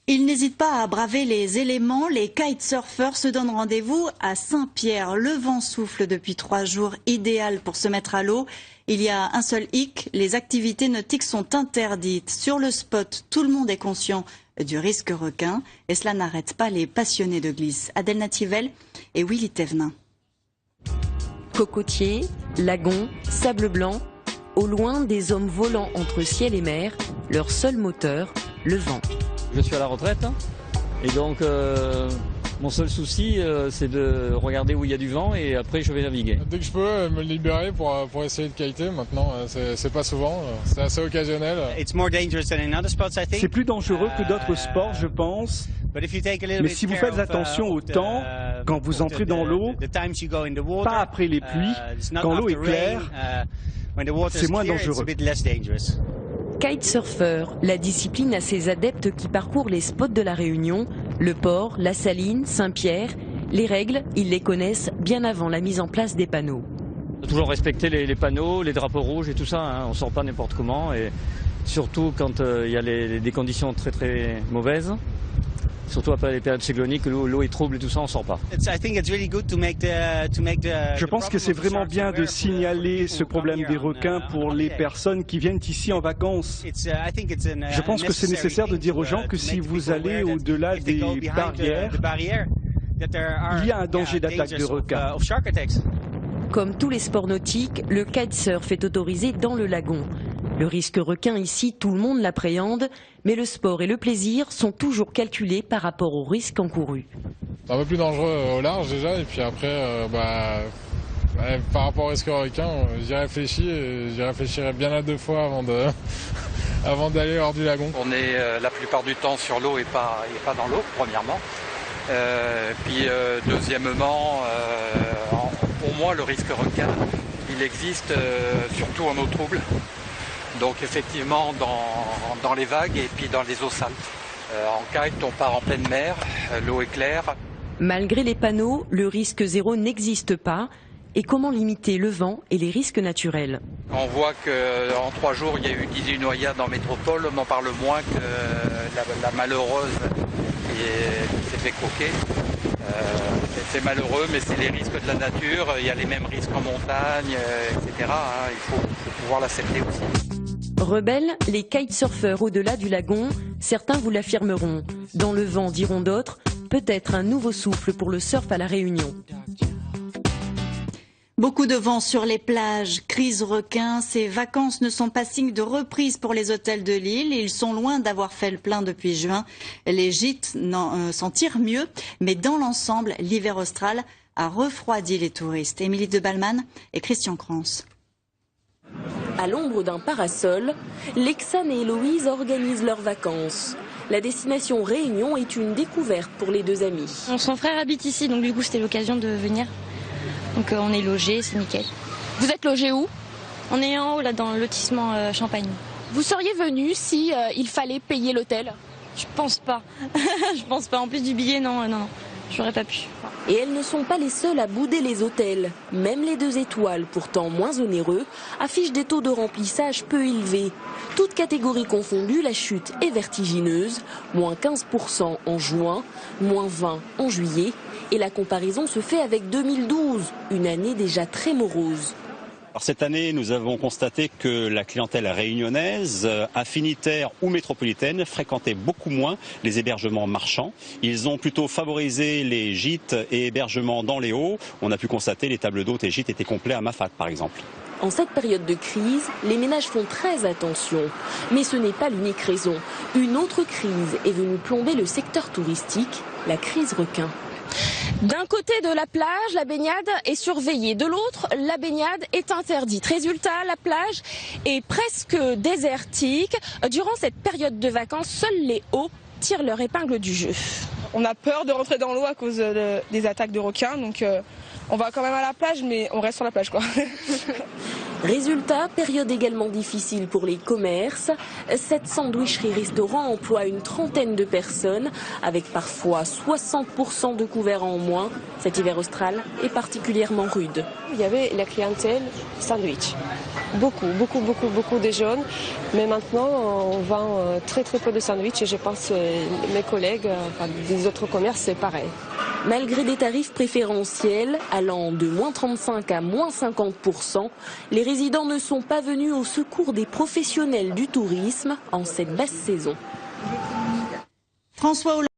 Ils n'hésitent pas à braver les éléments. Les kitesurfers se donnent rendez-vous à Saint-Pierre. Le vent souffle depuis 3 jours, idéal pour se mettre à l'eau. Il y a un seul hic, les activités nautiques sont interdites. Sur le spot, tout le monde est conscient du risque requin. Et cela n'arrête pas les passionnés de glisse. Adèle Nativelle et Willy Thévenin. Cocotiers, lagons, sable blanc. Au loin, des hommes volant entre ciel et mer. Leur seul moteur, le vent. Je suis à la retraite et donc mon seul souci c'est de regarder où il y a du vent et après je vais naviguer. Dès que je peux me libérer pour essayer de kiter, maintenant c'est pas souvent, c'est assez occasionnel. C'est plus dangereux que d'autres sports je pense, mais si vous faites attention au temps, quand vous entrez dans l'eau, pas après les pluies, quand l'eau est claire, c'est moins dangereux. Kitesurfer, la discipline a ses adeptes qui parcourent les spots de la Réunion, le port, la Saline, Saint-Pierre. Les règles, ils les connaissent bien avant la mise en place des panneaux. Toujours respecter les panneaux, les drapeaux rouges et tout ça, hein. On ne sort pas n'importe comment et surtout quand il y a des conditions très très mauvaises. Surtout après les périodes cycloniques, l'eau est trouble et tout ça, on ne sort pas. Je pense que c'est vraiment bien de signaler ce problème des requins pour les personnes qui viennent ici en vacances. Je pense que c'est nécessaire de dire aux gens que si vous allez au-delà des barrières, il y a un danger d'attaque de requins. Comme tous les sports nautiques, le kitesurf est autorisé dans le lagon. Le risque requin ici, tout le monde l'appréhende, mais le sport et le plaisir sont toujours calculés par rapport au risque encouru. C'est un peu plus dangereux au large déjà, et puis après, par rapport au risque requin, j'y réfléchis et j'y réfléchirai bien à 2 fois avant d'aller hors du lagon. On est la plupart du temps sur l'eau et pas dans l'eau, premièrement. Puis deuxièmement, pour moi, le risque requin, il existe surtout en eau trouble. Donc effectivement dans les vagues et puis dans les eaux saltes. En kite, on part en pleine mer, l'eau est claire. Malgré les panneaux, le risque zéro n'existe pas. Et comment limiter le vent et les risques naturels? On voit qu'en 3 jours, il y a eu 18 noyades en métropole. On en parle moins que la malheureuse qui s'est fait croquer. C'est malheureux, mais c'est les risques de la nature. Il y a les mêmes risques en montagne, etc. Il faut pouvoir l'accepter aussi. Rebelles, les kitesurfers au-delà du lagon, certains vous l'affirmeront. Dans le vent, diront d'autres, peut-être un nouveau souffle pour le surf à la Réunion. Beaucoup de vent sur les plages, crise requin, ces vacances ne sont pas signe de reprise pour les hôtels de l'île. Ils sont loin d'avoir fait le plein depuis juin. Les gîtes s'en tirent mieux, mais dans l'ensemble, l'hiver austral a refroidi les touristes. Émilie de Balman et Christian Crans. À l'ombre d'un parasol, Lexane et Héloïse organisent leurs vacances. La destination Réunion est une découverte pour les 2 amis. Son frère habite ici, donc du coup c'était l'occasion de venir. Donc on est logés, c'est nickel. Vous êtes logés où? On est en haut là dans le lotissement Champagne. Vous seriez venu si il fallait payer l'hôtel? Je pense pas. Je pense pas. En plus du billet, non. J'aurais pas pu. Et elles ne sont pas les seules à bouder les hôtels. Même les 2 étoiles, pourtant moins onéreux, affichent des taux de remplissage peu élevés. Toutes catégories confondues, la chute est vertigineuse. Moins 15% en juin, moins 20% en juillet. Et la comparaison se fait avec 2012, une année déjà très morose. Alors cette année, nous avons constaté que la clientèle réunionnaise, affinitaire ou métropolitaine, fréquentait beaucoup moins les hébergements marchands. Ils ont plutôt favorisé les gîtes et hébergements dans les hauts. On a pu constater les tables d'hôtes et gîtes étaient complets à Mafat, par exemple. En cette période de crise, les ménages font très attention. Mais ce n'est pas l'unique raison. Une autre crise est venue plomber le secteur touristique, la crise requin. D'un côté de la plage, la baignade est surveillée. De l'autre, la baignade est interdite. Résultat, la plage est presque désertique. Durant cette période de vacances, seuls les hauts tirent leur épingle du jeu. On a peur de rentrer dans l'eau à cause des attaques de requins. Donc on va quand même à la plage, mais on reste sur la plage, quoi. Résultat, période également difficile pour les commerces. Cette sandwicherie-restaurant emploie une trentaine de personnes, avec parfois 60% de couverts en moins. Cet hiver austral est particulièrement rude. Il y avait la clientèle sandwich. Beaucoup de jeunes. Mais maintenant, on vend très peu de sandwich et je pense mes collègues des autres commerces, c'est pareil. Malgré des tarifs préférentiels allant de moins 35 à moins 50%, les résidents ne sont pas venus au secours des professionnels du tourisme en cette basse saison. François Hollande